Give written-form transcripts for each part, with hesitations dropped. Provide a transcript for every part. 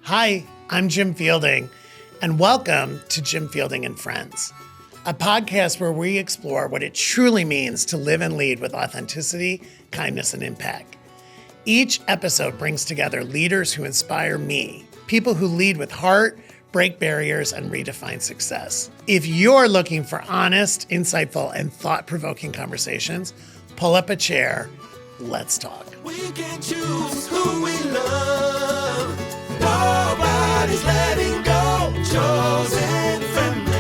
Hi, I'm Jim Fielding, and welcome to Jim Fielding and Friends, a podcast where we explore what it truly means to live and lead with authenticity, kindness, and impact. Each episode brings together leaders who inspire me, people who lead with heart, break barriers, and redefine success. If you're looking for honest, insightful, and thought-provoking conversations, pull up a chair. Let's talk. We can choose who we love. Nobody's letting go. Chosen family.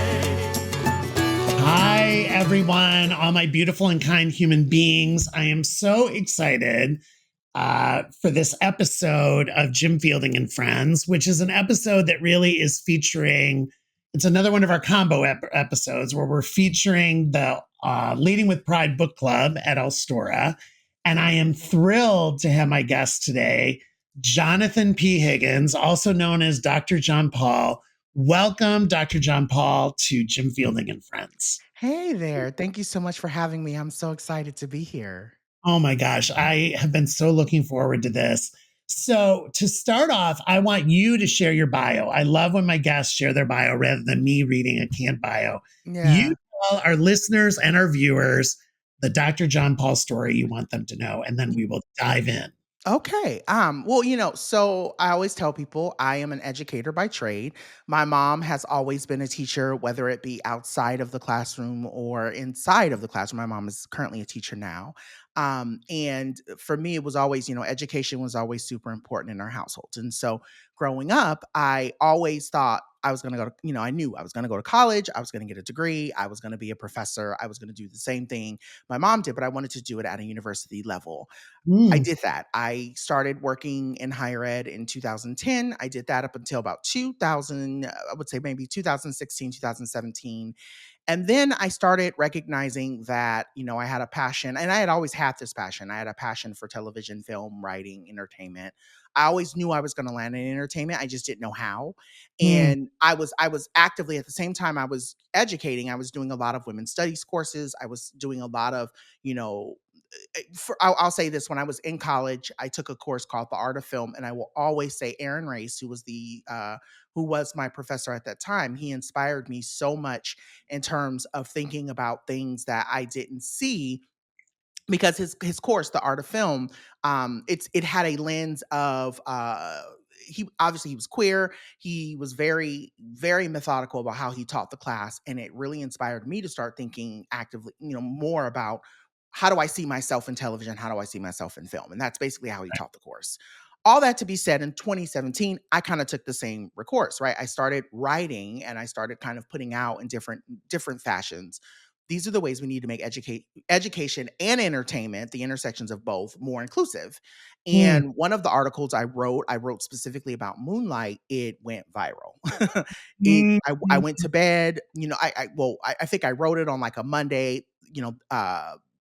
Hi, everyone, all my beautiful and kind human beings. I am so excited for this episode of Jim Fielding and Friends, which is an episode that really is featuring, it's another one of our combo episodes where we're featuring the Leading with Pride book club at Elstora. And I am thrilled to have my guest today, Jonathan P. Higgins, also known as Dr. Jon Paul. Welcome, Dr. Jon Paul, to Jim Fielding and Friends. Hey there. Thank you so much for having me. I'm so excited to be here. Oh my gosh, I have been so looking forward to this. So, to start off, I want you to share your bio. I love when my guests share their bio rather than me reading a canned bio. Yeah. You tell our listeners and our viewers the Dr. Jon Paul story you want them to know, and then we will dive in. Okay. So I always tell people I am an educator by trade. My mom has always been a teacher, whether it be outside of the classroom or inside of the classroom. My mom is currently a teacher now. And for me, it was always, education was always super important in our household. And so growing up, I always thought I was going to go to, I knew I was going to go to college. I was going to get a degree. I was going to be a professor. I was going to do the same thing my mom did, but I wanted to do it at a university level. I Mm, did that. I started working in higher ed in 2010. I did that up until about 2000, I would say maybe 2016, 2017. And then I started recognizing that, I had a passion, and I had always had this passion. I had a passion for television, film, writing, entertainment. I always knew I was going to land in entertainment. I just didn't know how. mm, And I was actively, at the same time I was educating, I was doing a lot of women's studies courses. I was doing a lot of, you know, I'll say this: when I was in college, I took a course called The Art of Film, and I will always say Aaron Race, who was my professor at that time, he inspired me so much in terms of thinking about things that I didn't see, because his course, The Art of Film, it had a lens of he was queer. He was very, very methodical about how he taught the class, and it really inspired me to start thinking actively, more about how do I see myself in television, how do I see myself in film, and that's basically how he taught the course. All that to be said, in 2017, I kind of took the same course, right? I started writing, and I started kind of putting out in different fashions. These are the ways we need to make education and entertainment, the intersections of both, more inclusive. mm, And one of the articles I wrote specifically about Moonlight. It went viral. mm, I went to bed, I think I wrote it on like a Monday,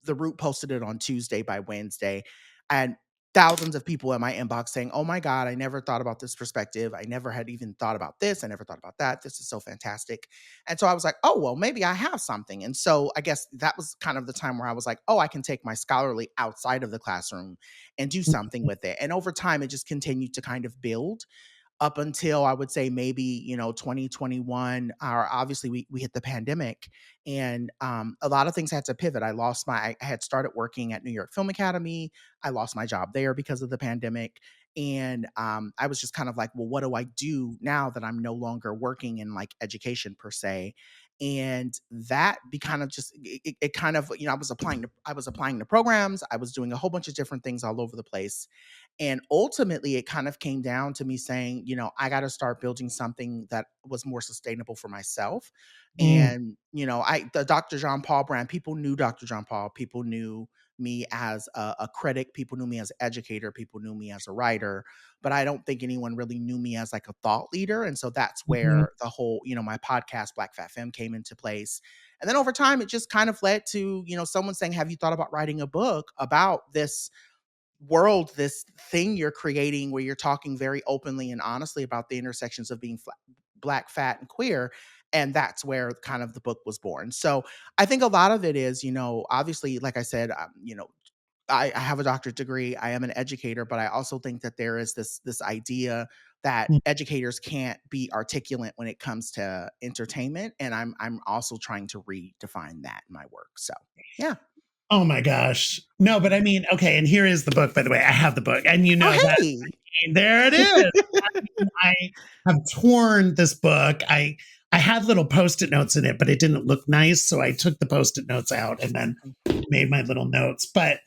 the Root posted it on Tuesday. By Wednesday, and thousands of people in my inbox saying, "Oh my God, I never thought about this perspective. I never had even thought about this. I never thought about that. This is so fantastic." And so I was like, "Oh, well, maybe I have something." And so I guess that was kind of the time where I was like, "Oh, I can take my scholarly outside of the classroom and do something with it." And over time, it just continued to kind of build up until, I would say, maybe, 2021. Or obviously we hit the pandemic, and a lot of things had to pivot. I had started working at New York Film Academy. I lost my job there because of the pandemic. And I was just kind of like, well, what do I do now that I'm no longer working in like education per se? And that be kind of just it kind of, I was applying to programs. I was doing a whole bunch of different things all over the place. And ultimately, it kind of came down to me saying, I got to start building something that was more sustainable for myself. mm, And, the Dr. Jon Paul brand, people knew Dr. Jon Paul, people knew me as a critic, people knew me as an educator, people knew me as a writer, but I don't think anyone really knew me as like a thought leader. And so that's mhm, where the whole, my podcast, Black Fat Femme, came into place. And then over time, it just kind of led to, someone saying, have you thought about writing a book about this world, this thing you're creating, where you're talking very openly and honestly about the intersections of being black, fat, and queer? And that's where kind of the book was born. So I think a lot of it is, obviously, like I said, I have a doctorate degree. I am an educator, but I also think that there is this idea that Mm. educators can't be articulate when it comes to entertainment, and I'm also trying to redefine that in my work. So, yeah. Oh my gosh. No, but I mean, okay, and here is the book, by the way. I have the book, and you know Oh, that hey. there it is. I have torn this book. I had little post-it notes in it, but it didn't look nice, so I took the post-it notes out and then made my little notes. But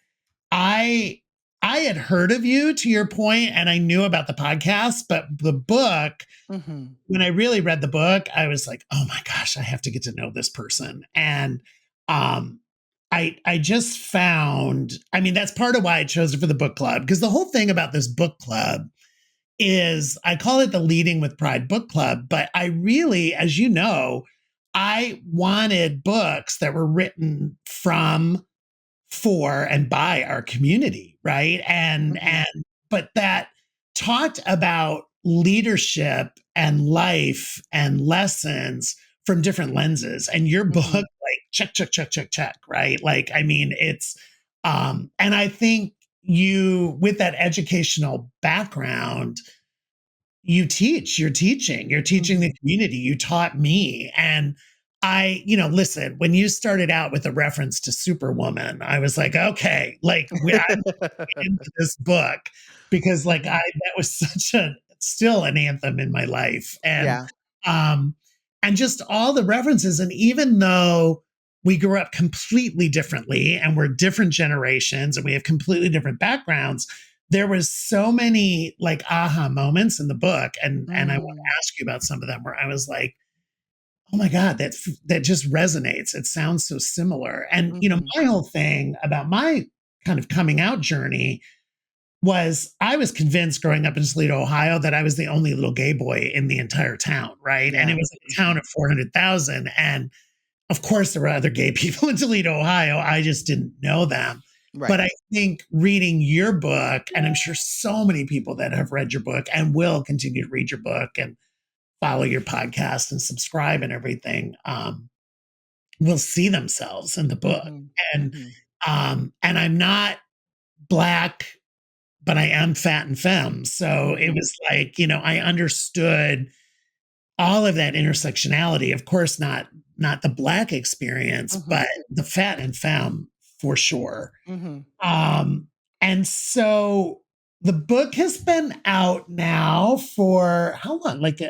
I I had heard of you, to your point, and I knew about the podcast, but the book, Mhm. when I really read the book, I was like, "Oh my gosh, I have to get to know this person." And um I just found, I mean, that's part of why I chose it for the book club, because the whole thing about this book club is, I call it the Leading with Pride book club, but I really, as you know, I wanted books that were written from, for, and by our community, right? Mhm. But that talked about leadership and life and lessons from different lenses. And your book, Mhm. like, check, check, check, check, check, right? Like, I mean, it's and I think you, with that educational background, you're teaching the Mhm. community, you taught me. And listen, when you started out with a reference to Superwoman, I was like, okay, like, I'm into this book, because like, I Mhm. that was such a, still an anthem in my life. Yeah. Um and just all the references, and even though we grew up completely differently and we're different generations and we have completely different backgrounds, there was so many like aha moments in the book, and I want Mm. to ask you about some of them, where I was like, oh my god, that just resonates, it sounds so similar. And Mhm. my whole thing about my kind of coming out journey was, I was convinced growing up in Toledo, Ohio, that I was the only little gay boy in the entire town, right? And it Yeah. was a town Mhm. of 400,000, and of course there were other gay people in Toledo, Ohio, I just didn't know them. But Right. I think reading your book, and I'm sure so many people that have read your book and will continue to read your book and follow your podcast and subscribe and everything, will see themselves in the book. Mhm. And Mhm. and I'm not black, but I am fat and femme. So it Mhm. was like, I understood all of that intersectionality. Of course, not the black experience, Mhm. but the fat and femme for sure. Mhm. Um, and so the book has been out now for how long? Like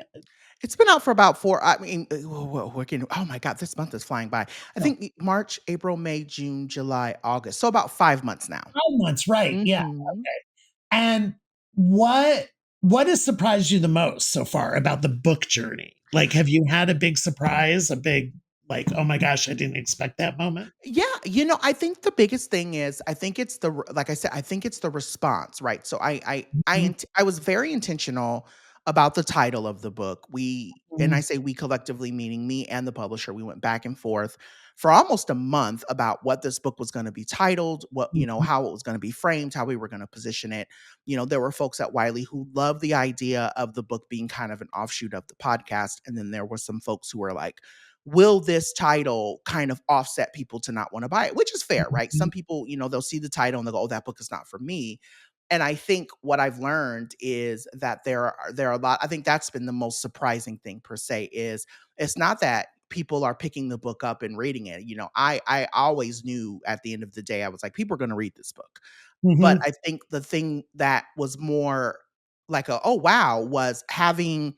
It's been out for about 4, I mean, we're getting, oh my god, this month is flying by. I oh, think March, April, May, June, July, August. So about 5 months now. 5 months, right? Yeah. Mhm. And what what has surprised you the most so far about the book journey? Like, have you had a big surprise, a big, like, oh my gosh, I didn't expect that moment? Yeah, I think the biggest thing is, I think it's like I said, I think it's the response, right? So Mhm, I was very intentional about the title of the book. And I mhm, say we collectively, meaning me and the publisher, we went back and forth for almost a month about what this book was going to be titled, mhm, how it was going to be framed, how we were going to position it. There were folks at Wiley who loved the idea of the book being kind of an offshoot of the podcast, and then there were some folks who were like, will this title kind of offset people to not want to buy it? Which is fair, right? Some mhm, people, they'll see the title and they'll go, oh, that book is not for me. And I think what I've learned is that there are a lot. I think that's been the most surprising thing per se, is it's not that people are picking the book up and reading it. I always knew at the end of the day, I was like, people are going to read this book. But mhm, I think the thing that was more like a, oh wow, was having,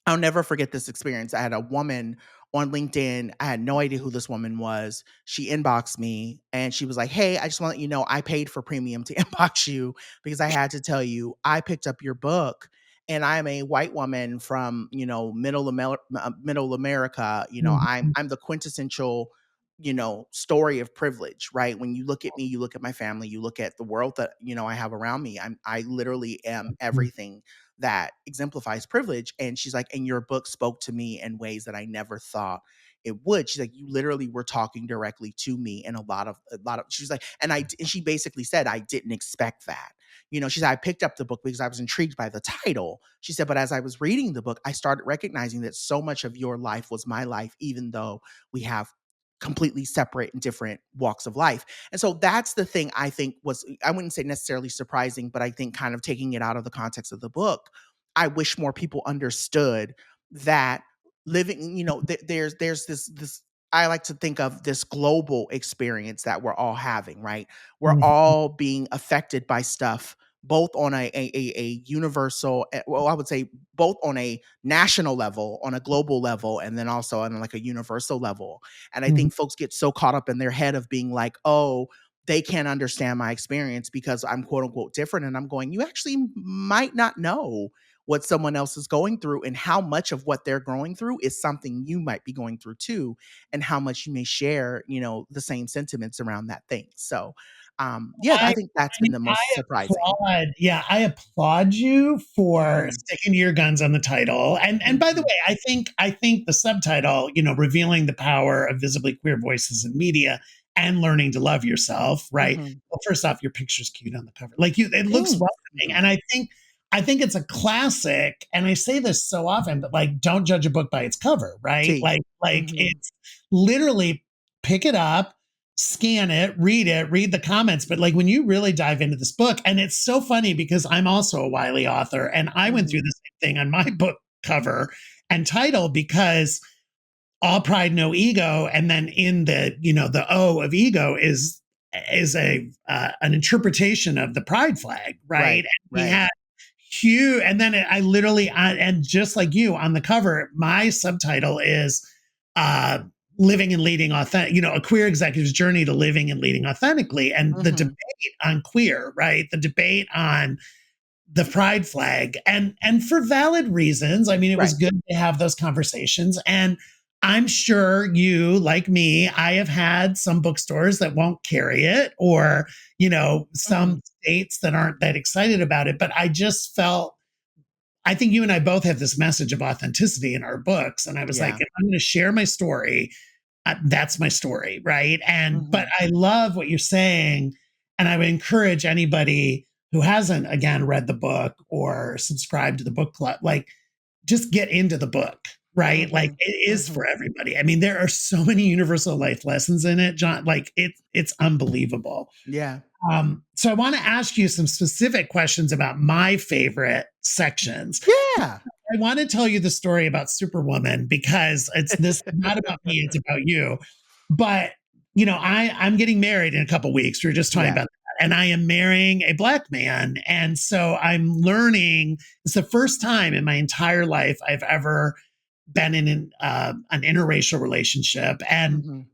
I'll never forget this experience. I had a woman on LinkedIn. I had no idea who this woman was. She inboxed me and she was like, hey, I just want to let you know I paid for premium to inbox you because I had to tell you I picked up your book, and I'm a white woman from, middle America. mhm, I'm the quintessential, story of privilege, right? When you look at me, you look at my family, you look at the world that, I have around me. I literally am mhm, everything that exemplifies privilege. And she's like, and your book spoke to me in ways that I never thought it would. She's like, you literally were talking directly to me, and she's like, and she basically said, I didn't expect that. She said, I picked up the book because I was intrigued by the title. She said, but as I was reading the book, I started recognizing that so much of your life was my life, even though we have completely separate and different walks of life. And so that's the thing I think was, I wouldn't say necessarily surprising, but I think kind of taking it out of the context of the book I wish more people understood that living, there's this I like to think of this global experience that we're all having, right? We're Mhm. all being affected by stuff both on a universal, well, I would say both on a national level, on a global level, and then also on like a universal level. And I Mhm. think folks get so caught up in their head of being like, oh, they can't understand my experience because I'm quote unquote different. And I'm going, you actually might not know what someone else is going through and how much of what they're going through is something you might be going through too, and how much you may share, the same sentiments around that thing. So, yeah, I think that's I been mean, the most surprising. I applaud you for Mhm, sticking to your guns on the title. And by the mhm, way, I think the subtitle, revealing the power of visibly queer voices in media and learning to love yourself, right? mhm. Well, first off, your picture's cute on the cover. Like it looks Thanks. welcoming. And I think it's a classic. And I say this so often, but like don't judge a book by its cover, right? Tea. Like Mhm, it's literally pick it up, scan it, read the comments. But like when you really dive into this book, and it's so funny because I'm also a Wiley author, and I went through mhm, the same thing on my book cover and title because all pride, no ego, and then in the O of ego is a an interpretation of the pride flag, right? right, And he right. had huge, and then I literally, and just like you on the cover, my subtitle is uh, living and leading authentic, a queer executive's journey to living and leading authentically, and the debate Mhm, on queer, right? The debate on the pride flag, and for valid reasons. I mean, it was right. good to have those conversations, and I'm sure you, like me, I have had some bookstores that won't carry it, or Mhm, some states that aren't that excited about it. But I just felt, I think you and I both have this message of authenticity in our books, and I was like, yeah. if I'm going to share my story, that's my story, right? And but Mhm, I love what you're saying, and I would encourage anybody who hasn't again read the book or subscribed to the book club, like just get into the book, right? Like mhm, it is mhm. for everybody. I mean, there are so many universal life lessons in it, John. Like it's unbelievable. Yeah. So I want to ask you some specific questions about my favorite sections. Yeah. I want to tell you the story about Superwoman because it's this not about me, it's about you. But I'm getting married in a couple weeks. We were just talking Yeah. about that. And I am marrying a black man. And so I'm learning, it's the first time in my entire life I've ever been in an interracial relationship. And Mhm.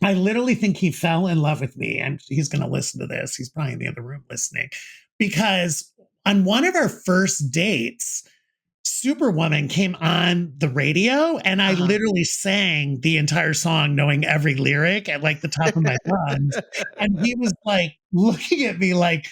I literally think he fell in love with me. And he's going to listen to this. He's probably in the other room listening. Because on one of our first dates, Superwoman came on the radio, and I Uh-huh. literally sang the entire song knowing every lyric at like the top of my lungs. And he was like looking at me like,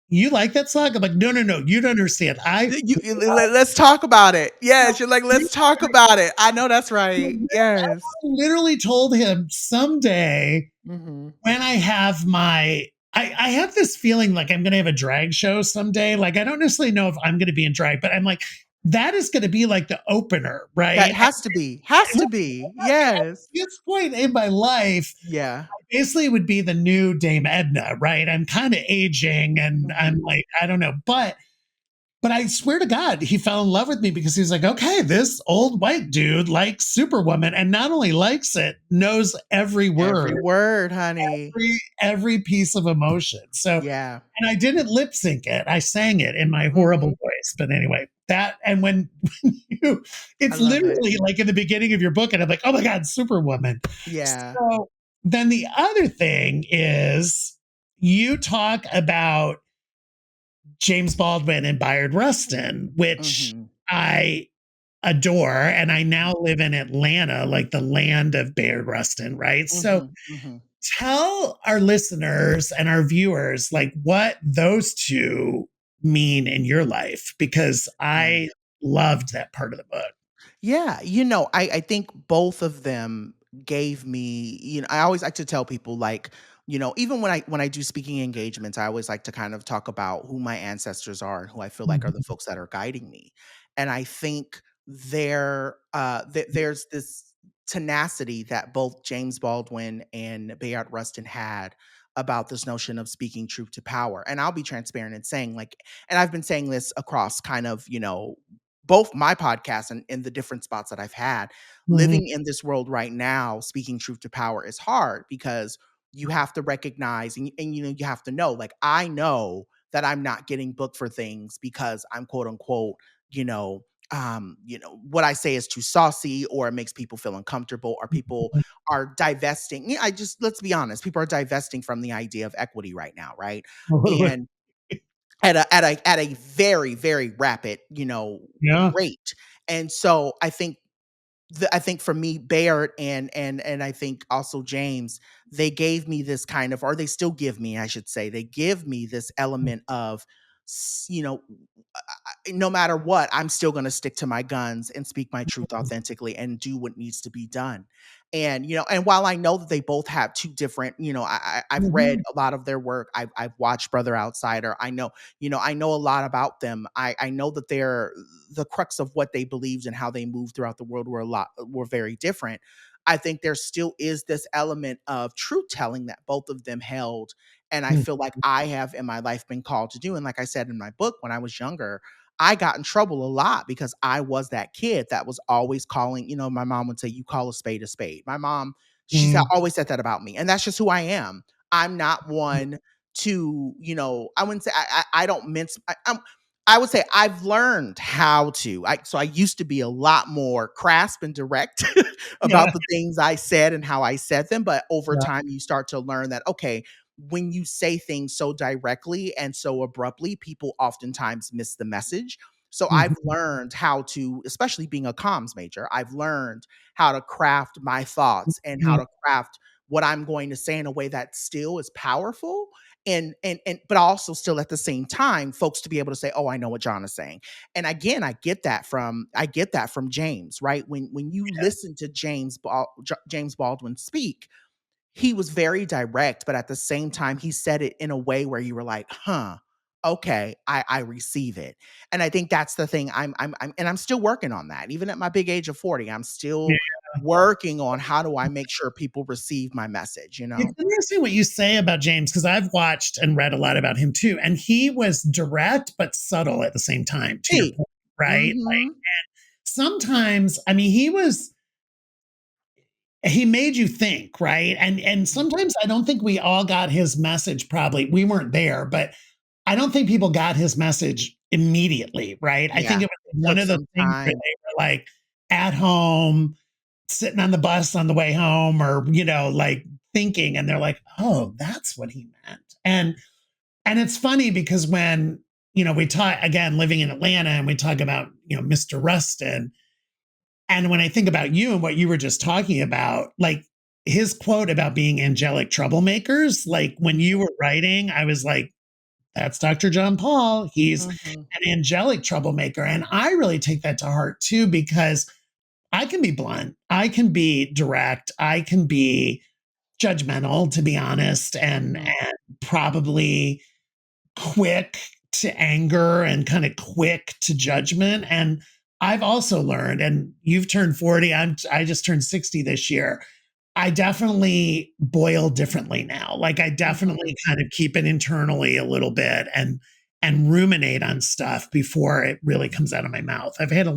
"You like that song?" I'm like, "No, no, no, you don't understand. I Let's talk about it. Yes, you're like, "Let's talk about it." I know that's right. I Yes. literally told him someday Mhm. when I have I have this feeling like I'm going to have a drag show someday. Like, I don't necessarily know if I'm going to be in drag, but I'm like, that is going to be like the opener, That right? has to be. Has And to be. Yes. at this point in my life, Yeah. basically would be the new Dame Edna, right? I'm kind of aging and I'm Mhm. like, I don't know. But I swear to God, he fell in love with me because he was like, okay, this old white dude likes Superwoman, and not only likes it, knows every Every word, word, honey. every piece of emotion. So, Yeah. and I didn't lip sync it. I sang it in my horrible Mhm. voice. But anyway, that, and when you, I it's love it. literally like in the beginning of your book, and I'm like, oh my God, Superwoman. Yeah. So then the other thing is you talk about James Baldwin and Bayard Rustin, which Mhm. I adore. And I now live in Atlanta, like the land of Bayard Rustin, right? So Mhm. Mhm. tell our listeners and our viewers like what those two mean in your life, because Yeah. I loved that part of the book. Yeah, I think both of them gave me, I always like to tell people like, even when I do speaking engagements, I always like to kind of talk about who my ancestors are and who I feel like are the Mhm. folks that are guiding me. And I think there's this tenacity that both James Baldwin and Bayard Rustin had about this notion of speaking truth to power. And I'll be transparent in saying, like, and I've been saying this across kind of, both my podcast and in the different spots that I've had. Mhm. Living in this world right now, speaking truth to power is hard because you have to recognize and you have to know, like, I know that I'm not getting booked for things because I'm quote unquote, you know, what I say is too saucy or it makes people feel uncomfortable or people are divesting. Yeah, I just let's be honest, people are divesting from the idea of equity right now, right? And at a very, very rapid, Yeah. rate. And so I think for me, Baird and I think also James, they gave me this kind of, or they still give me, I should say, they give me this element of, no matter what, I'm still going to stick to my guns and speak my truth authentically and do what needs to be done. And and while I know that they both have two different, I've read Mhm. a lot of their work. I've watched Brother Outsider. I know a lot about them. I know that they're the crux of what they believed and how they moved throughout the world were very different. I think there still is this element of truth telling that both of them held. And I Mhm. feel like I have in my life been called to do. And like I said in my book, when I was younger, I got in trouble a lot because I was that kid that was always calling, my mom would say, you call a spade a spade. My mom, Mhm. always said that about me. And that's just who I am. I'm not one to, I wouldn't say I don't mince. I would say I've learned how to. So I used to be a lot more crisp and direct Yeah. about the things I said and how I said them. But over Yeah. time, you start to learn that, okay, when you say things so directly and so abruptly, people oftentimes miss the message. So I've Mhm. learned how to, especially being a comms major, I've learned how to craft my thoughts and how Mhm. to craft what I'm going to say in a way that still is powerful and but also still at the same time folks to be able to say, oh, I know what John is saying. And again, I get that from James, right? When you listen to James Baldwin speak, he was very direct, but at the same time, he said it in a way where you were like, huh, okay, I receive it. And I think that's the thing. I'm still working on that. Even at my big age of 40, I'm Yeah. still working on how do I make sure people receive my message, you It's know? interesting what you say about James because I've watched and read a lot about him too. And he was direct but subtle at the same time, to your Hey. point, right? Like Mm-hmm. sometimes, I mean, he made you think, right? And sometimes I don't think we all got his message, probably. We weren't there, but I don't think people got his message immediately, right? I think Yeah. it was It one took of those some things where time. they were like at home, sitting on the bus on the way home, or like thinking, and they're like, "Oh, that's what he meant." And it's funny because when we talk again, living in Atlanta, and we talk about Mr. Rustin, and when I think about you and what you were just talking about, like his quote about being angelic troublemakers, like when you were writing, I was like, that's Dr. Jon Paul. He's Mhm. an angelic troublemaker. And I really take that to heart too, because I can be blunt, I can be direct, I can be judgmental, to be honest, Mhm. and probably quick to anger and kind of quick to judgment. And I've also learned, and you've turned 40, I just turned 60 this year. I definitely boil differently now. Like I Mhm. definitely kind of keep it internally a little bit and ruminate on stuff before it really comes out of my mouth. Yeah. I've had to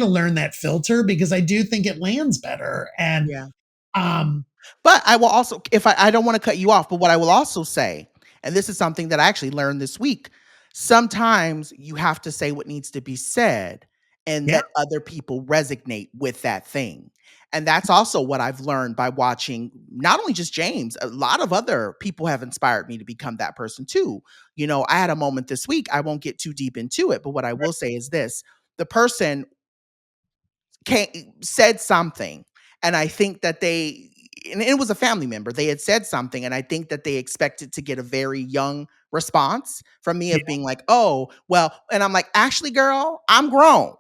learn that filter because I do think it lands better. And Yeah. um But I will also, if I don't want to cut you off, but what I will also say, and this is something that I actually learned this week, sometimes you have to say what needs to be said and yeah, let other people resonate with that thing. And that's also what I've learned by watching not only just James, a lot of other people have inspired me to become that person too. I had a moment this week, I won't get too deep into it, but what I will say is this: the person said something, and I think that and it was a family member, they had said something and I think that they expected to get a very young response from me yeah, of being like, oh well, and I'm like, actually girl, I'm grown.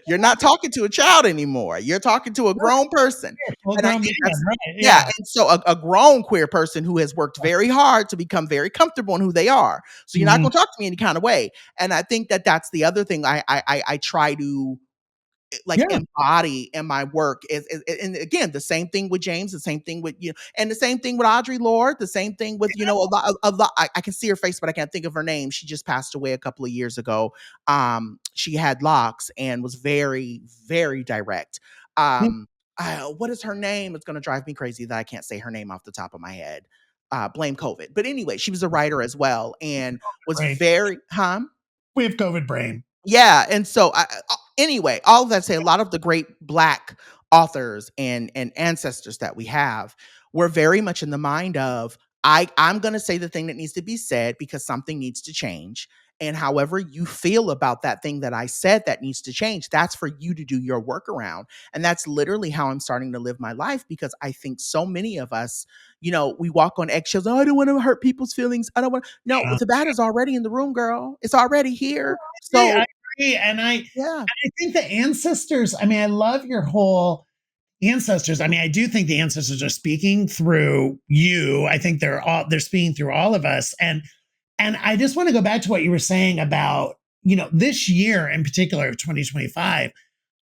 You're not talking to a child anymore, you're talking to a grown person. full And I grown think man, that's, right? yeah, Yeah. and so a grown queer person who has worked very hard to become very comfortable in who they are, so you're not Mhm. going to talk to me any kind of way. And I think that that's the other thing I try to like Yeah. embody in my work and again, the same thing with James, the same thing with and the same thing with Audre Lorde, the same thing with a lot. I can see her face, but I can't think of her name. She just passed away a couple of years ago. She had locks and was very, very direct. Yeah. What is her name? It's going to drive me crazy that I can't say her name off the top of my head. Blame COVID, but anyway, she was a writer as well and was Brain. very, huh? We have COVID brain. Yeah, and so anyway, all of that to say, a lot of the great Black authors and ancestors that we have were very much in the mind of I'm going to say the thing that needs to be said because something needs to change. And however you feel about that thing that I said that needs to change, that's for you to do your work around. And that's literally how I'm starting to live my life because I think so many of us, we walk on eggshells. Oh, I don't want to hurt people's feelings. I don't want. No, Yeah. the bat is already in the room, girl. It's already here. I So agree. And yeah. I think the ancestors, I mean, I love your whole ancestors. I mean, I do think the ancestors are speaking through you. I think they're speaking through all of us. And I just want to go back to what you were saying about, this year in particular of 2025.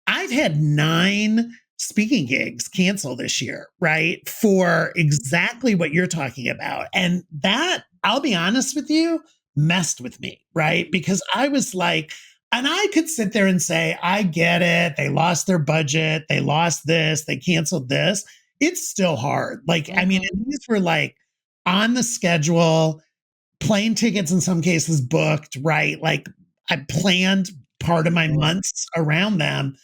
I've had 9 speaking gigs canceled this year, right? For exactly what you're talking about. And that, I'll be honest with you, messed with me, right? Because I was like, and I could sit there and say, I get it. They lost their budget. They lost this. They canceled this. It's still hard. Like, I mean, Mhm, and these were like on the schedule, plane tickets in some cases booked, right? Like I planned part of my mhm, months around them.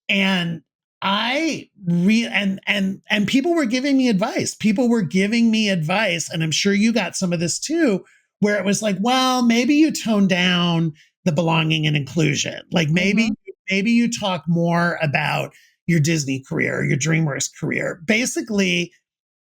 And and people were giving me advice. People were giving me advice. And I'm sure you got some of this too, where it was like, well, maybe you tone down the belonging and inclusion. Like mhm, maybe you talk more about your Disney career, your DreamWorks career. Basically,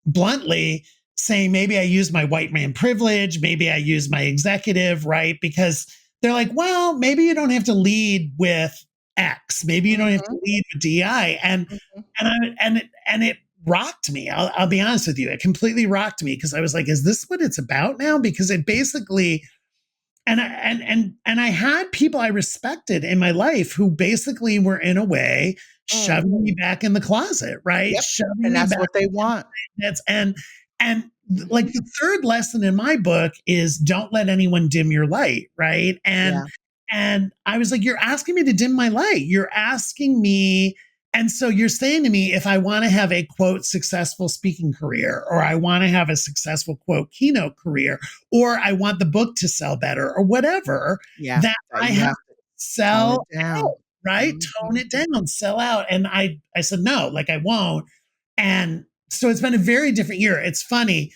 bluntly saying maybe I use my white man privilege, maybe I use my executive, right? Because they're like, well, maybe you don't have to lead with X, maybe you don't have to mhm, lead with DI, mhm, and it rocked me. I'll be honest with you, it completely rocked me because I was like, is this what it's about now? Because it basically and I had people I respected in my life who basically were in a way mm. shoving me back in the closet, right? Yep, Shoving and me that's back what they want. that's and like Mhm, the third lesson in my book is don't let anyone dim your light, right? yeah, And I was like, you're asking me to dim my light. You're asking me, and so you're saying to me, if I want to have a quote successful speaking career, or I want to have a successful quote keynote career, or I want the book to sell better, or whatever, yeah, that that I you have have to to tone it sell out, down. right? Tone Mhm, it down, sell out. And I said, no, like I won't. And so it's been a very different year. It's funny.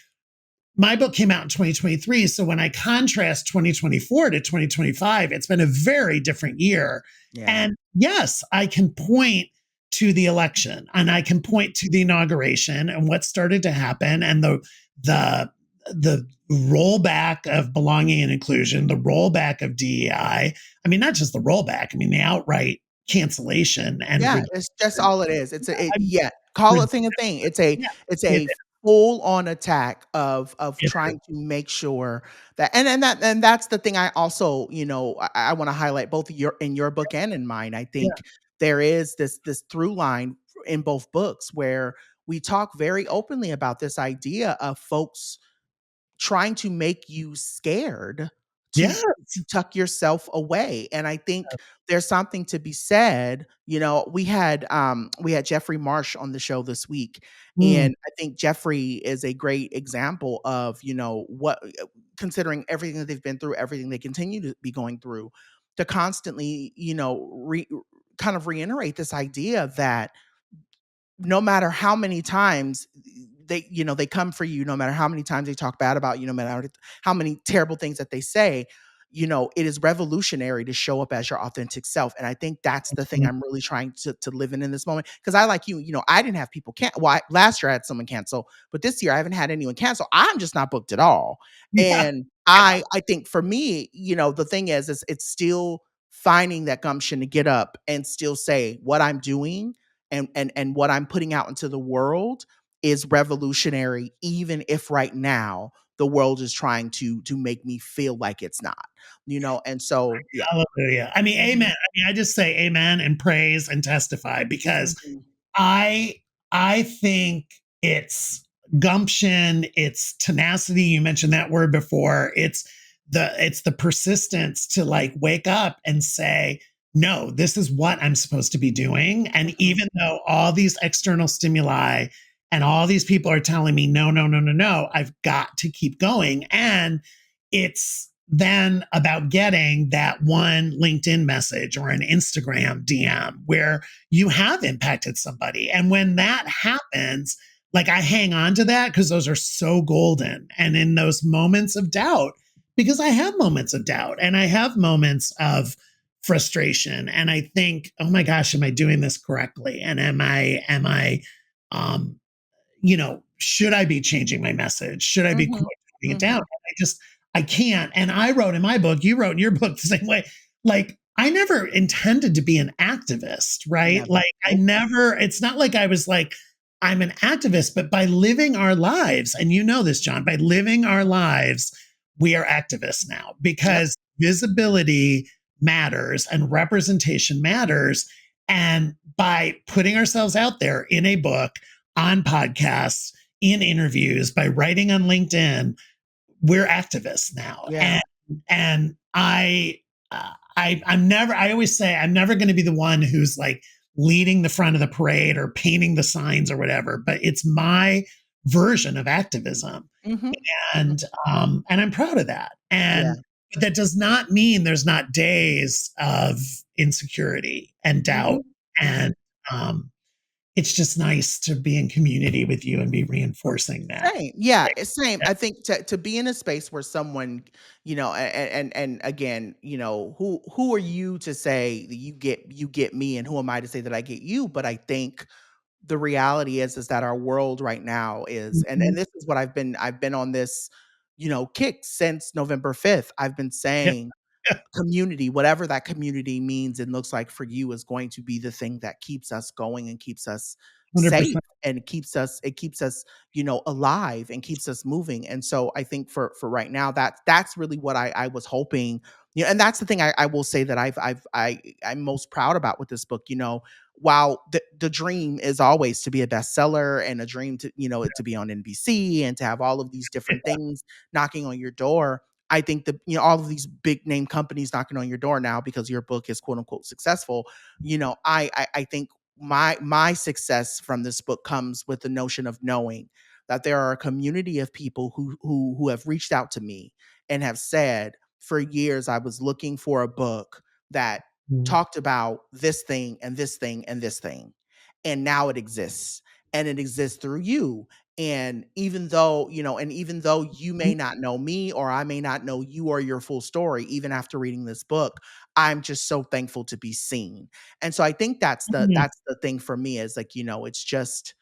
My book came out in 2023. So when I contrast 2024 to 2025, it's been a very different year. yeah, And yes, I can point to the election and I can point to the inauguration and what started to happen and the the rollback of belonging and inclusion, the rollback of DEI. I mean, not just the rollback, I mean the outright cancellation and yeah, it's just all it is. It's I'm yeah, call a ridiculous. thing a thing. It's a Yeah, it's it a full on attack of is. trying to make sure that and that's the thing I also, I wanna highlight both in your book and in mine. I Yeah. think there is this through line in both books where we talk very openly about this idea of folks trying to make you scared to Yeah. tuck yourself away. And I think there's something to be said. We had Jeffrey Marsh on the show this week. Mm. And I think Jeffrey is a great example of, what considering everything that they've been through, everything they continue to be going through, to constantly, kind of reiterate this idea that no matter how many times they come for you, no matter how many times they talk bad about you, no matter how many terrible things that they say, it is revolutionary to show up as your authentic self. And I think that's the thing I'm really trying to live in this moment. Because I, like I didn't have people last year I had someone cancel, but this year I haven't had anyone cancel. I'm just not booked at all. Yeah. And I think for me, the thing is it's still finding that gumption to get up and still say what I'm doing and what I'm putting out into the world is revolutionary, even if right now the world is trying to make me feel like it's not, and so yeah. Hallelujah. I mean, amen. Mhm, I mean, I just say amen and praise and testify because mhm, I I think it's gumption, it's tenacity. You mentioned that word before. It's the persistence to like wake up and say, no, this is what I'm supposed to be doing. And mhm, even though all these external stimuli and all these people are telling me, no, no, no, no, no, I've got to keep going. And it's then about getting that one LinkedIn message or an Instagram DM where you have impacted somebody. And when that happens, like I hang on to that because those are so golden. And in those moments of doubt, because I have moments of doubt and I have moments of frustration and I think, oh my gosh, am I doing this correctly? And um, should I be changing my message? Should I be mhm, putting it down? mhm. I can't. And I wrote in my book, you wrote in your book the same way. Like, I never intended to be an activist, right? Never. Like, Nope. it's not like I was like, I'm an activist, but by living our lives, and you know this, John, by living our lives, we are activists now Yep. because visibility matters and representation matters. And by putting ourselves out there in a book, on podcasts, in interviews, by writing on LinkedIn, we're activists now. Yeah. And I'm never. I always say I'm never going to be the one who's like leading the front of the parade or painting the signs or whatever. But it's my version of activism, Mhm. Mhm. and I'm proud of that. Yeah. And but that does not mean there's not days of insecurity and doubt Mhm. and Mhm. um, it's just nice to be in community with you and be reinforcing that. Same. Yeah, it's same. I think to be in a space where someone, and again, who are you to say that you get me, and who am I to say that I get you? But I think the reality is that our world right now is, and Mhm. this is what I've been on this, kick since November 5th. I've been Yeah, saying community, whatever that community means and looks like for you, is going to be the thing that keeps us going and keeps us safe 100%. and keeps us alive and keeps us moving. And so I think for right now, that's really what I was hoping. And that's the thing I will say that I'm most proud about with this book. While the dream is always to be a bestseller, and a dream to be on NBC and to have all of these different things knocking on your door, I think all of these big name companies knocking on your door now because your book is quote unquote successful. I think my success from this book comes with the notion of knowing that there are a community of people who have reached out to me and have said, for years I was looking for a book that Mhm. talked about this thing and this thing and this thing, and now it exists, and it exists through you. And even though you may not know me, or I may not know you or your full story, even after reading this book, I'm just so thankful to be seen. And so I think that's the Mhm. that's the thing for me, is like, it's just,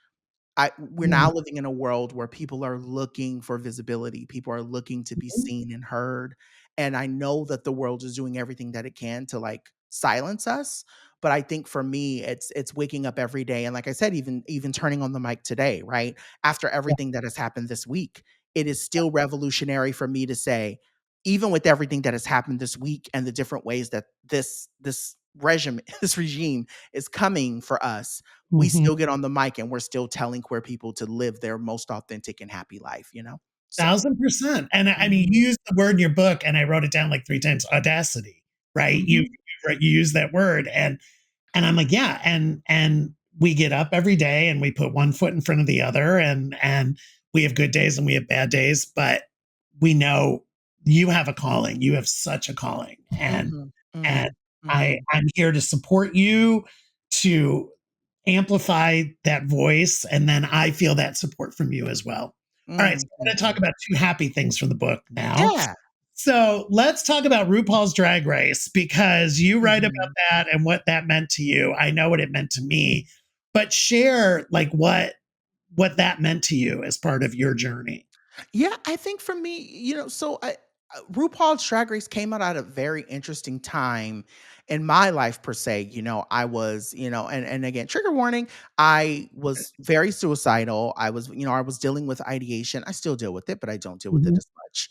we're Mhm. now living in a world where people are looking for visibility. People are looking to be seen and heard. And I know that the world is doing everything that it can to like silence us. But I think for me, it's waking up every day. And like I said, even turning on the mic today, right? After Yeah. everything that has happened this week, it is still revolutionary for me to say, even with everything that has happened this week and the different ways that this regime, this regime is coming for us, we Mhm. still get on the mic and we're still telling queer people to live their most authentic and happy life. So, 1,000%. And I mean, mhm, you used the word in your book, and I wrote it down like 3 times, audacity, right? mhm, You use that word, and I'm like, yeah, and we get up every day and we put one foot in front of the other, and we have good days and we have bad days, but we know you have a calling. You have such a calling, mhm, and mhm, mhm, I'm here to support you to amplify that voice, and then I feel that support from you as well. All right, so I'm going thank to talk you. about two happy things from the book now. Yeah. So let's talk about RuPaul's Drag Race because you write about Mhm. that and what that meant to you. I know what it meant to me, but share like what that meant to you as part of your journey. Yeah, I think for me, RuPaul's Drag Race came out at a very interesting time in my life per se, I was, and again, trigger warning, I was very suicidal. I was dealing with ideation. I still deal with it, but I don't deal with it Mhm. as much.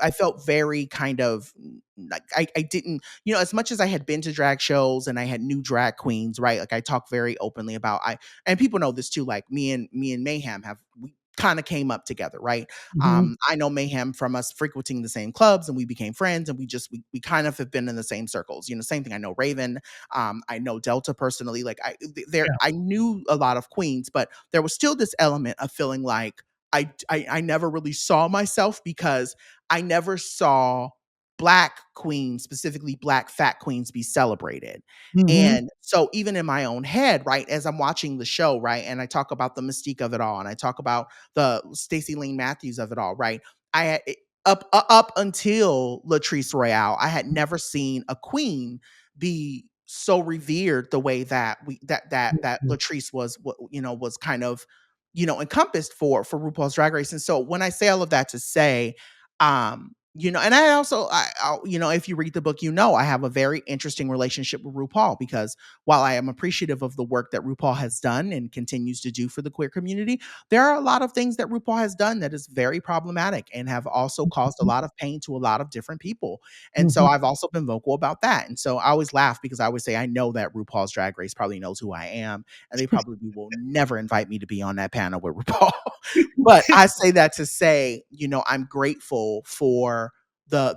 I felt very kind of like I didn't, as much as I had been to drag shows and I had new drag queens, right? Like I talk very openly about and people know this too, like me and Mayhem we kind of came up together, right? Mhm. I know Mayhem from us frequenting the same clubs, and we became friends, and we kind of have been in the same circles. Same thing. I know Raven. I know Delta personally. Like Yeah. I knew a lot of queens, but there was still this element of feeling like I never really saw myself because I never saw black queens, specifically black fat queens, be celebrated. Mhm. And so even in my own head, right, as I'm watching the show, right, and I talk about the mystique of it all, and I talk about the Stacey Lane Matthews of it all, right? I had up until Latrice Royale, I had never seen a queen be so revered the way that that Mhm. Latrice was kind of encompassed for RuPaul's Drag Race. And so when I say all of that to say, and I also, if you read the book, I have a very interesting relationship with RuPaul because while I am appreciative of the work that RuPaul has done and continues to do for the queer community, there are a lot of things that RuPaul has done that is very problematic and have also caused a lot of pain to a lot of different people. And so Mhm. I've also been vocal about that. And so I always laugh because I always say, I know that RuPaul's Drag Race probably knows who I am, and they probably will never invite me to be on that panel with RuPaul. But I say that to say, I'm grateful for kind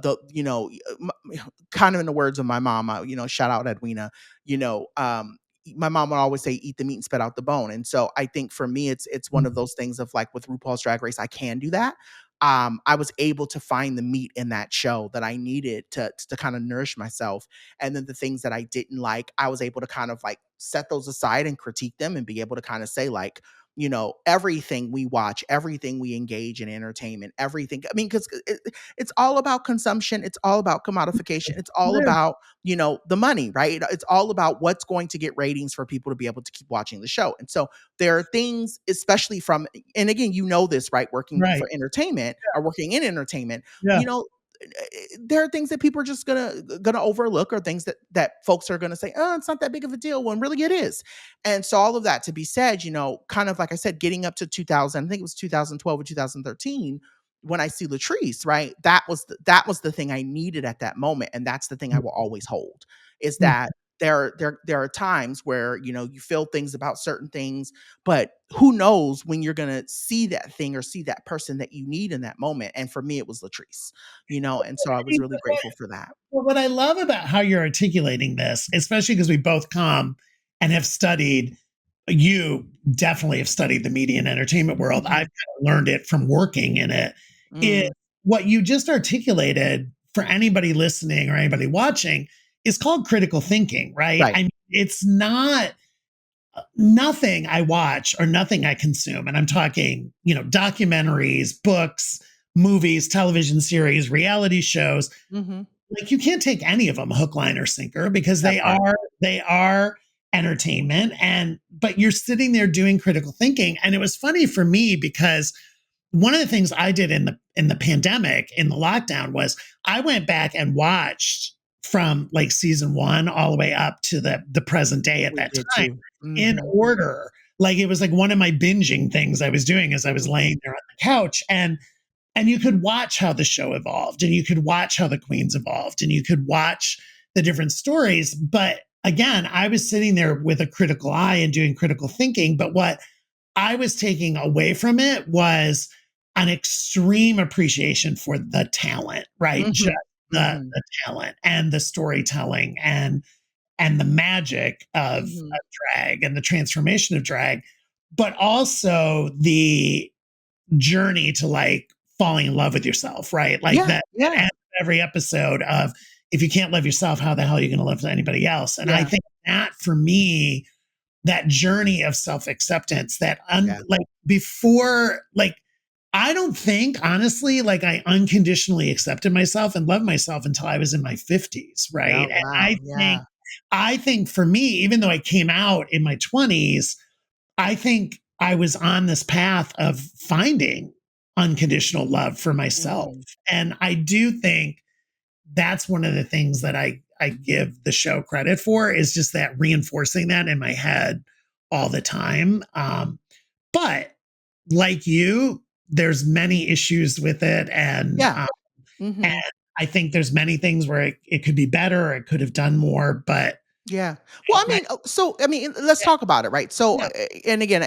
of in the words of my mom, shout out Edwina, you know, um, my mom would always say, eat the meat and spit out the bone. And so I think for me, it's one of those things of like with RuPaul's Drag Race, I can do that. I was able to find the meat in that show that I needed to kind of nourish myself. And then the things that I didn't like, I was able to kind of like set those aside and critique them and be able to kind of say like, everything we watch, everything we engage in entertainment, everything. I mean, because it's all about consumption. It's all about commodification. It's all It is. about, the money, right? It's all about what's going to get ratings for people to be able to keep watching the show. And so there are things, especially and again, this, right? Working Right. for entertainment or working in entertainment, Yeah. you know, there are things that people are just gonna overlook or things that folks are gonna say, oh, it's not that big of a deal when really it is. And so all of that to be said, kind of like I said, getting up to 2000, I think it was 2012 or 2013, when I see Latrice, right? That was the thing I needed at that moment. And that's the thing I will always hold is Mhm. that there are times where you feel things about certain things, but who knows when you're gonna see that thing or see that person that you need in that moment. And for me, it was Latrice, and so I was really grateful for that. Well, what I love about how you're articulating this, especially because we both come and have studied, you definitely have studied the media and entertainment world. I've Mhm. kind of learned it from working in it. Is Mm, what you just articulated for anybody listening or anybody watching is called critical thinking, right? right. I mean, it's not nothing I watch or nothing I consume. And I'm talking, documentaries, books, movies, television series, reality shows, Mhm. like you can't take any of them hook line or sinker because That part. they are entertainment, and but you're sitting there doing critical thinking. And it was funny for me because one of the things I did in the pandemic, in the lockdown, was I went back and watched from like season 1 all the way up to the present day at We that did time too. in Mhm. order. Like it was like one of my binging things I was doing as I was Mhm. laying there on the couch. And you could watch how the show evolved, and you could watch how the queens evolved, and you could watch the different stories. But again, I was sitting there with a critical eye and doing critical thinking. But what I was taking away from it was an extreme appreciation for the talent, right? Just Mhm. Mhm. the talent and the storytelling and the magic of Mhm. drag and the transformation of drag, but also the journey to like falling in love with yourself, right? Like Yeah, that yeah, ends every episode of if you can't love yourself, how the hell are you going to love anybody else? And I yeah, think that for me, that journey of self acceptance, yeah. like before, like I don't think honestly, like I unconditionally accepted myself and loved myself until I was in my 50s, Yeah, right? And wow, yeah. I think for me, even though I came out in my 20s, I think I was on this path of finding unconditional love for myself. Mhm. And I do think that's one of the things that I give the show credit for, is just that reinforcing that in my head all the time. But like you, there's many issues with it, Yeah. and Mhm. I think there's many things where it could be better, or it could have done more, but Yeah. Well, I I, mean, I mean, let's yeah, talk about it, right? So, yeah, and again,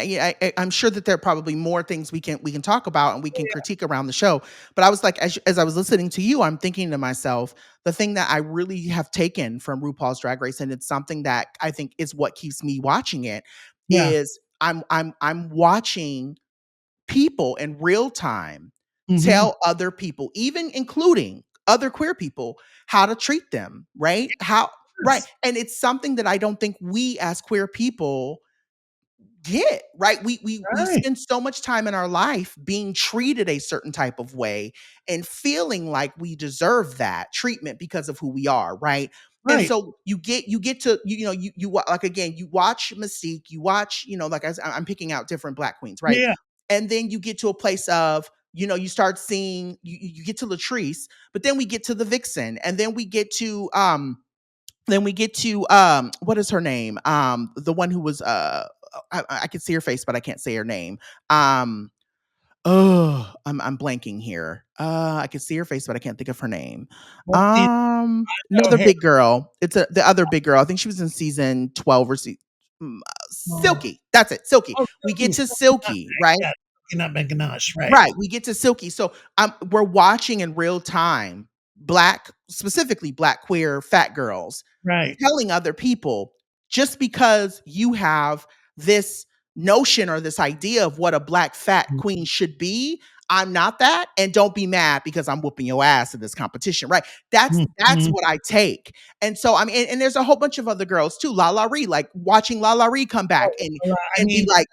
I'm sure that there are probably more things we can talk about and we can yeah, critique around the show. But I was like, as I was listening to you, I'm thinking to myself, the thing that I really have taken from RuPaul's Drag Race, and it's something that I think is what keeps me watching it, yeah. is I'm watching people in real time Hmm. tell other people, even including other queer people, how to treat them, right? How right. Yes. And it's something that I don't think we as queer people get, right? We Right, spend so much time in our life being treated a certain type of way and feeling like we deserve that treatment because of who we are, right? And right. so you get to like again, you watch Mystique, you watch, like I'm picking out different black queens, right? Yeah. And then you get to a place of, you start seeing, you get to Latrice, but then we get to the Vixen, and then we get to what is her name? The one who was I can see her face, but I can't say her name. Um oh, I'm blanking here. I can see her face, but I can't think of her name. Well, you know, Another hey, big girl. It's the other big girl. I think she was in season 12 or oh, Silky. That's it. Silky. We get Silky, to Silky Nut, Silky, right? yeah, Silky Nutmeg Ganache, right. Right, we get to Silky. So, we're watching in real time black, specifically black queer fat girls Right. telling other people, just because you have this notion or this idea of what a black fat queen should be, I'm not that, and don't be mad because I'm whooping your ass in this competition, right? That's Mhm. what I take. And so I mean, and there's a whole bunch of other girls too. La La Ree, like watching La La Ree come back and I be mean, like,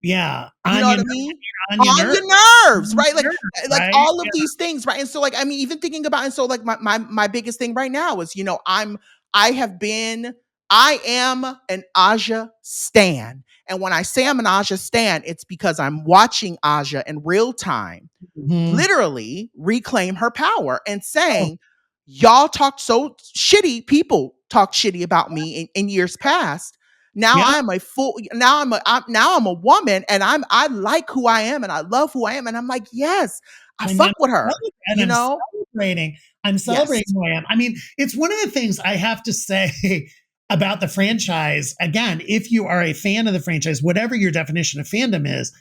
yeah, you know what Anya, I mean? Anya On Nerve, your nerves, right? Like right? all of these things, right? And so like I mean, even thinking about, and so like my biggest thing right now is, I have been I am an Aja stan. And when I say I'm an Aja stan, it's because I'm watching Aja in real time Mhm. literally reclaim her power and Oh, saying, y'all talked so shitty, people talked shitty about me in years past. Now yeah, I'm a full now I'm a woman, and I like who I am and I love who I am. And I'm like, yes, I and fuck with her, and you I'm know? celebrating. I'm Yes. celebrating who I am. I mean, it's one of the things I have to say about the franchise. Again, if you are a fan of the franchise, whatever your definition of fandom is,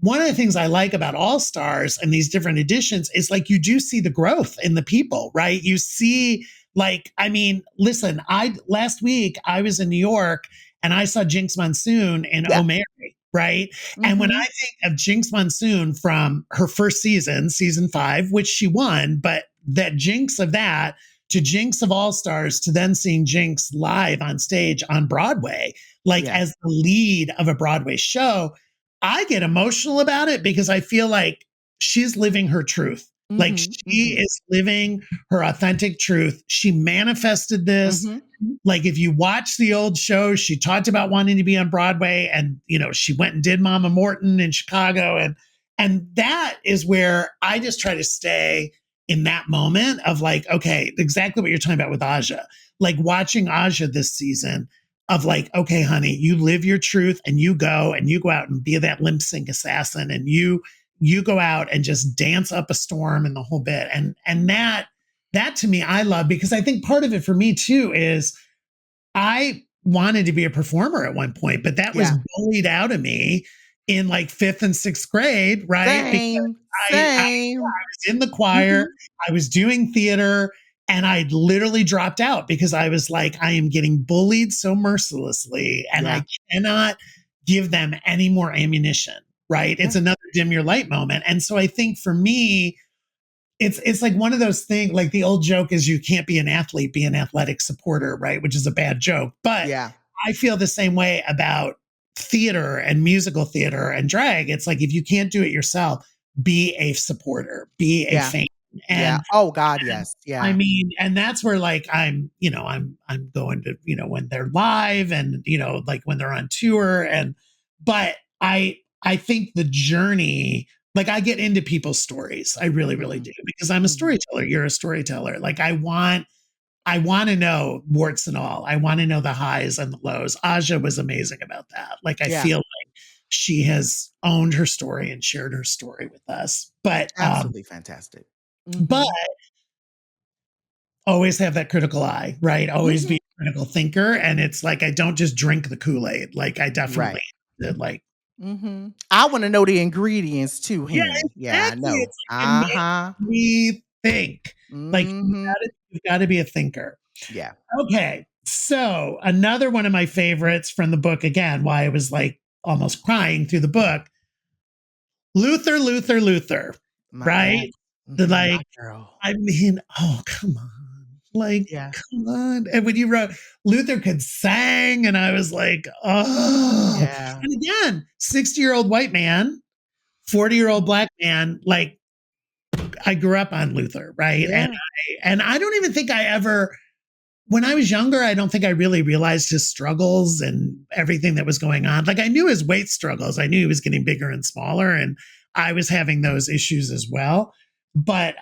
one of the things I like about All Stars and these different editions is like you do see the growth in the people, right? You see, like, I mean, listen, I last week I was in New York and I saw Jinx Monsoon in Yeah. O'Mary, right? And when I Mhm. think of Jinx Monsoon from her first season, season 5, which she won, but that Jinx of that to Jinx of All Stars to then seeing Jinx live on stage on Broadway, like Yeah. as the lead of a Broadway show, I get emotional about it because I feel like she's living her truth. Like Mhm. she Mhm. is living her authentic truth. She manifested this. Mhm. Like if you watch the old show, she talked about wanting to be on Broadway, and she went and did Mama Morton in Chicago, and that is where I just try to stay in that moment of like, okay, exactly what you're talking about with Aja. Like watching Aja this season, of like, okay, honey, you live your truth and you go out and be that limp sync assassin, and you go out and just dance up a storm and the whole bit. And that to me I love, because I think part of it for me too is I wanted to be a performer at one point, but that was Yeah. bullied out of me in like fifth and sixth grade, right? Because Same. I Same. was in the choir, Mhm. I was doing theater, and I literally dropped out because I was like, I am getting bullied so mercilessly, and Yeah. I cannot give them any more ammunition, right? It's Yeah. another dim your light moment. And so I think for me, it's like one of those things, like the old joke is you can't be an athlete, be an athletic supporter, right? Which is a bad joke. But Yeah. I feel the same way about theater and musical theater and drag. It's like if you can't do it yourself, be a supporter, be a Yeah. fan. Yeah. And Oh God, and yes. I Yeah. mean, and that's where like I'm going to, when they're live and like when they're on tour, but I think the journey like I get into people's stories. I really, really do, because I'm a storyteller. You're a storyteller. Like I want to know warts and all. I want to know the highs and the lows. Aja was amazing about that. Like I Yeah, feel like she has owned her story and shared her story with us. absolutely fantastic. But Mhm. always have that critical eye, right? Always be Mhm. a critical thinker. And it's like I don't just drink the Kool-Aid. Like I definitely Right. like, I wanna know the ingredients too, yeah, honey. Yeah, I exactly. know. It's like it Uh-huh. makes me think. Like Mhm. you've got to be a thinker. Yeah. Okay. So another one of my favorites from the book, again, why I was like almost crying through the book, Luther, Luther, Luther, My right? yes. The My like, girl. I mean, oh, come on. Like, Yeah. come on. And when you wrote Luther could sing, and I was like, oh. Yeah. And again, 60-year-old white man, 40-year-old black man, like I grew up on Luther, right? Yeah. And I don't even think I ever, when I was younger, I don't think I really realized his struggles and everything that was going on. Like I knew his weight struggles. I knew he was getting bigger and smaller, and I was having those issues as well. But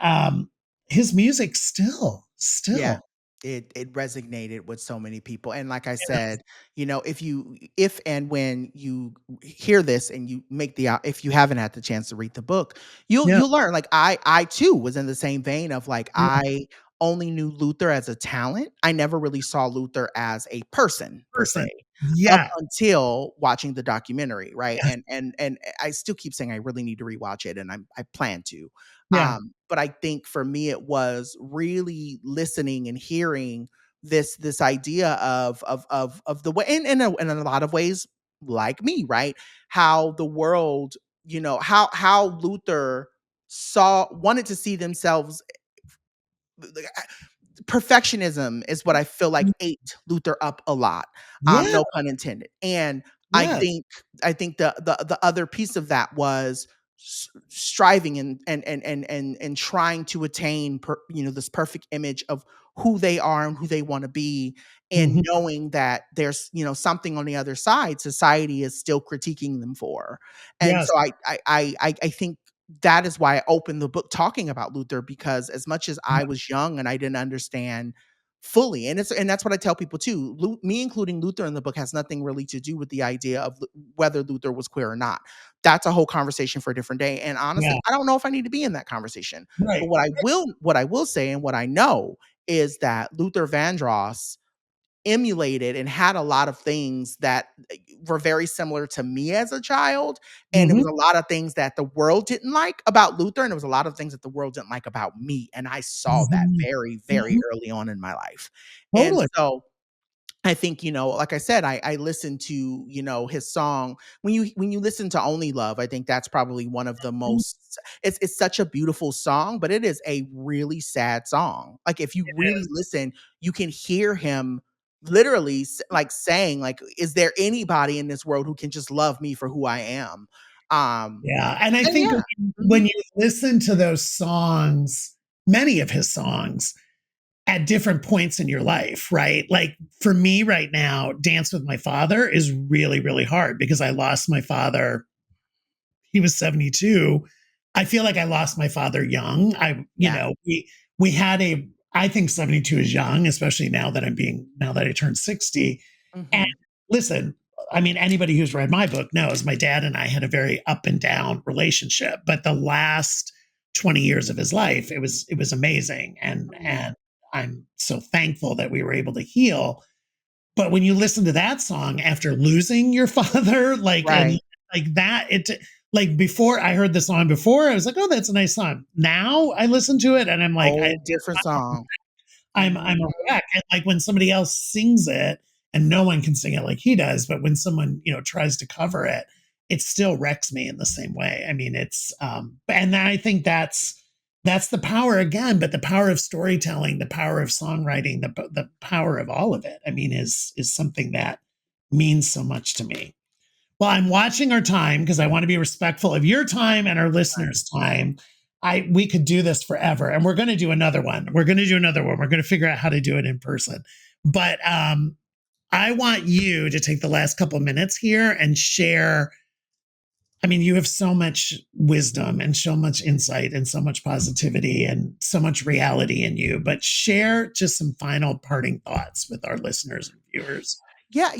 his music Yeah. still. It resonated with so many people, and like I Yes. said, if and when you hear this and you make the if you haven't had the chance to read the book, Yeah. you'll learn. Like I too was in the same vein of like Yeah. I only knew Luther as a talent. I never really saw Luther as a person per se. Person. Up Yeah. until watching the documentary, right? Yes. And I still keep saying I really need to rewatch it, and I plan to. Yeah. But I think for me, it was really listening and hearing this idea of the way, in a lot of ways, like me, right? How the world, how Luther saw wanted to see themselves. Perfectionism is what I feel like ate Luther up a lot, Yeah. no pun intended, and I Yes. think the other piece of that was striving and trying to attain this perfect image of who they are and who they wanna be, and Mhm. knowing that there's, something on the other side society is still critiquing them for, and Yes. so I think that is why I opened the book talking about Luther, because as much as I was young and I didn't understand fully, and that's what I tell people too. Me including Luther in the book has nothing really to do with the idea of whether Luther was queer or not. That's a whole conversation for a different day. And Yeah. honestly, I don't know if I need to be in that conversation. But Right. what I will say and what I know is that Luther Vandross emulated and had a lot of things that were very similar to me as a child, and it was Mhm. a lot of things that the world didn't like about Luther, and it was a lot of things that the world didn't like about me, and I saw that Mhm. very, very Mhm. early on in my life. And Totally. so I think, like I said, I listened to, his song. When you listen to Only Love, I think that's probably one of the most it's such a beautiful song, but it is a really sad song. Like if you really listen, you can hear him literally like saying like, is there anybody in this world who can just love me for who I am? Um Yeah, and I and think yeah. when Mhm. you listen to those songs, many of his songs, at different points in your life, right? Like for me right now, Dance with My Father is really, really hard because I lost my father. He was 72. I feel like I lost my father young. Yeah. We had I think 72 is young, especially now that I turned 60. And Mhm. listen, I mean, anybody who's read my book knows my dad and I had a very up and down relationship, but the last 20 years of his life, it was amazing. Mhm. And I'm so thankful that we were able to heal. But when you listen to that song after losing your father, like, and Right. like that, like before I heard the song before, I was like, oh, that's a nice song. Now I listen to it and I'm like, Whole different song. I'm a Mhm. wreck. And like when somebody else sings it and no one can sing it like he does, but when someone, tries to cover it, it still wrecks me in the same way. I mean, it's and I think that's the power again, but the power of storytelling, the power of songwriting, the power of all of it, I mean, is something that means so much to me. Well, I'm watching our time because I want to be respectful of your time and our listeners' time. We could do this forever, and we're going to do another one. We're going to do another one. We're going to figure out how to do it in person. But I want you to take the last couple of minutes here and share I mean, you have so much wisdom and so much insight and so much positivity and so much reality in you, but share just some final parting thoughts with our listeners and viewers. Yeah,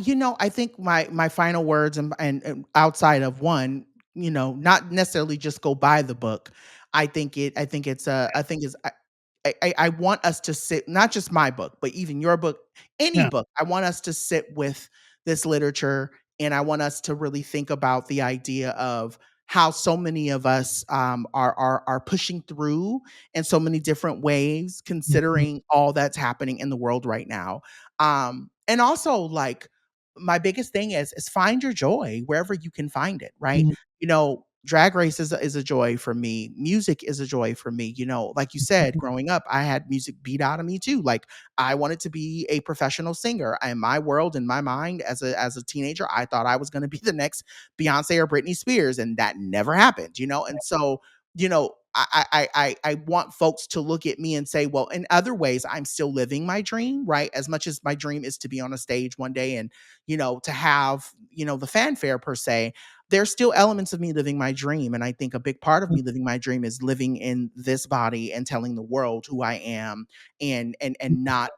I think my final words and outside of one, not necessarily just go buy the book. I think it's I want us to sit, not just my book, but even your book, any Yeah. book. I want us to sit with this literature, and I want us to really think about the idea of how so many of us are pushing through in so many different ways, Mhm. considering all that's happening in the world right now. And also, like, my biggest thing is find your joy wherever you can find it, right? Mhm. Drag race is a joy for me. Music is a joy for me. Like you said, growing up, I had music beat out of me too. Like, I wanted to be a professional singer. In my world, in my mind, as a teenager, I thought I was going to be the next Beyonce or Britney Spears, and that never happened. And so, I want folks to look at me and say, well, in other ways, I'm still living my dream, right? As much as my dream is to be on a stage one day and to have the fanfare per se, there's still elements of me living my dream. And I think a big part of me living my dream is living in this body and telling the world who I am, and not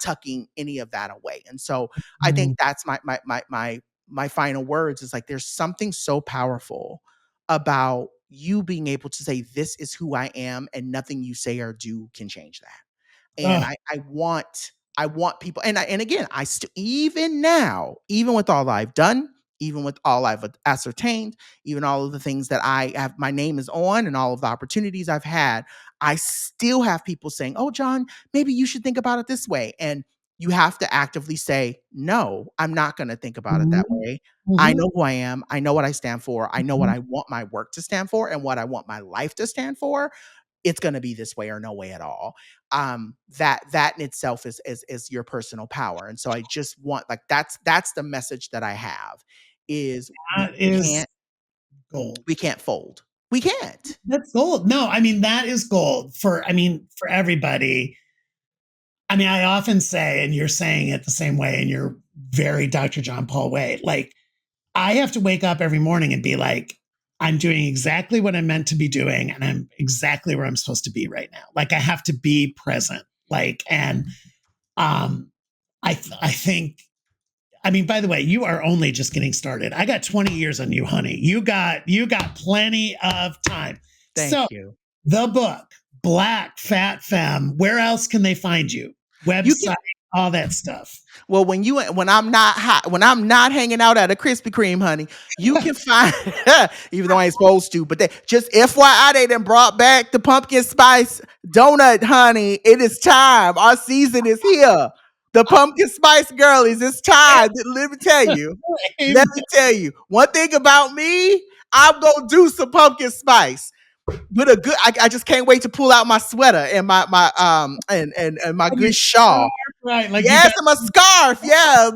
tucking any of that away. And so I think Mhm. that's my final words, is like, there's something so powerful about you being able to say, this is who I am, and nothing you say or do can change that. And Oh, I want people, and again, I still, even now, even with all I've done, even with all I've ascertained, even all of the things that I have my name is on, and all of the opportunities I've had, I still have people saying, "Oh, Jon, maybe you should think about it this way." And you have to actively say, "No, I'm not going to think about it that mhm. way. I Mhm. know who I am. I know what I stand for. I know what Mhm. I want my work to stand for, and what I want my life to stand for. It's going to be this way or no way at all." That in itself is your personal power. And so I just want, like, that's the message that I have, is we That is can't gold. we can't fold. We can't. That's gold. No, I mean, that is gold for, I mean, for everybody. I mean, I often say, and you're saying it the same way in your very Dr. Jon Paul way, like, I have to wake up every morning and be like, I'm doing exactly what I'm meant to be doing, and I'm exactly where I'm supposed to be right now. Like, I have to be present. Like, and um, I think, I mean, by the way, you are only just getting started. I got 20 years on you, honey. You got plenty of time. So Thank you. the book, Black Fat Femme, where else can they find you? You can Website, all that stuff. Well, when I'm not hanging out at a Krispy Kreme, honey, you can find, even though I ain't supposed to, but they just FYI, they done brought back the pumpkin spice donut, honey. It is time. Our season is here. The pumpkin spice girlies, it's time. Let me tell you. Let me tell you. One thing about me, I'm gonna do some pumpkin spice with a good. I just can't wait to pull out my sweater and and my And your good shawl. scarf, right? Like you Yes, got. I'm a scarf. Yeah,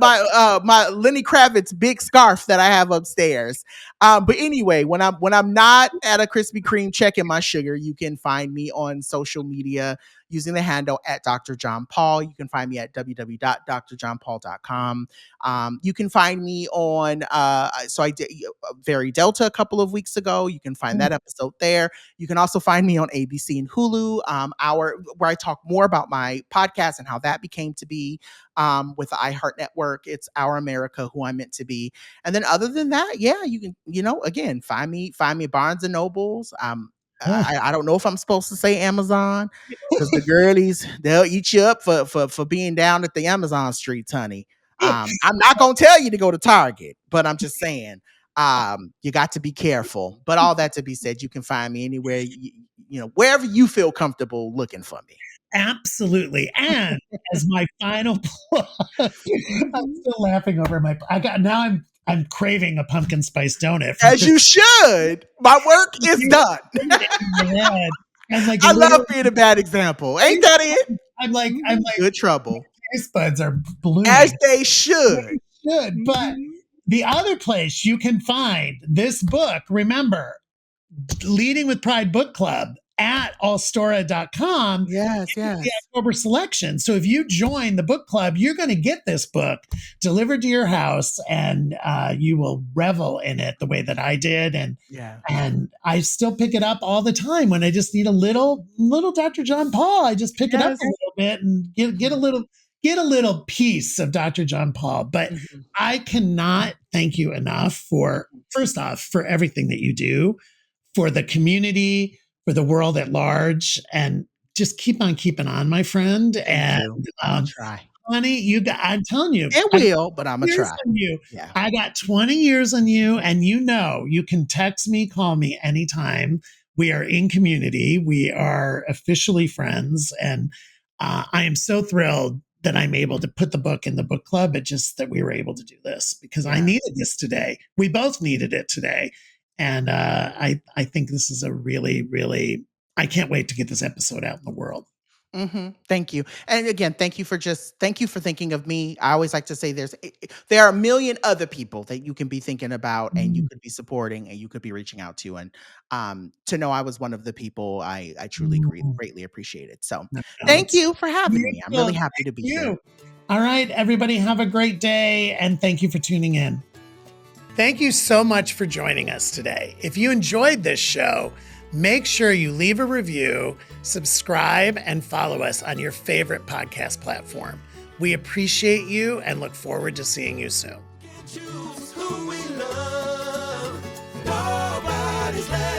my Lenny Kravitz big scarf that I have upstairs. But anyway, when I'm not at a Krispy Kreme checking my sugar, you can find me on social media using the handle at Dr. Jon Paul. You can find me at www.drjohnpaul.com. You can find me on so I did Very Delta a couple of weeks ago. You can find that episode there. You can also find me on ABC and Hulu, where I talk more about my podcast and how that became to be, with the iHeart Network. It's Our America, Who I'm Meant to Be. And then other than that, yeah, you can, again, find me Barnes and Nobles. I don't know if I'm supposed to say Amazon, because the girlies, they'll eat you up for being down at the Amazon streets, honey. I'm not gonna tell you to go to Target, but I'm just saying, you got to be careful. But all that to be said, you can find me anywhere, wherever you feel comfortable looking for me. Absolutely. And as my final plug, I'm still laughing over my. I got now. I'm craving a pumpkin spice donut from As Chris. you should. My work is done. In my head. I'm like I love literally. being a bad example. Ain't that it? I'm like Good trouble. taste buds are As blooming. they should. Good, but the other place you can find this book, remember, Leading with Pride Book Club, at allstora.com Yes, the yes. October selection. So if you join the book club, you're going to get this book delivered to your house, and you will revel in it the way that I did. Yeah. And I still pick it up all the time when I just need a little Dr. Jon Paul. I just pick it up Yes. a little bit and get a little piece of Dr. Jon Paul. But Mhm. I cannot thank you enough for, first off, for everything that you do, for the community, for the world at large, and just keep on keeping on, my friend. Thank And you. I'ma try. honey, I'm telling you, It I got will, but I'ma years try. on you. Yeah. I got 20 years on you, and you know, you can text me, call me anytime. We are in community. We are officially friends, and I am so thrilled that I'm able to put the book in the book club. But just that we were able to do this because I Yeah. needed this today. We both needed it today, and I think this is a really, really. I can't wait to get this episode out in the world. Thank you. And again, thank you for thinking of me. I always like to say there are a million other people that you can be thinking about and you Mm, could be supporting and you could be reaching out to. And to know I was one of the people, I truly mm. greatly appreciate it. So No, thank it's you for having me. I'm beautiful. really happy to be here. You. All right, everybody, have a great day, and thank you for tuning in. Thank you so much for joining us today. If you enjoyed this show, make sure you leave a review, subscribe, and follow us on your favorite podcast platform. We appreciate you and look forward to seeing you soon. Choose who we love. Nobody's letting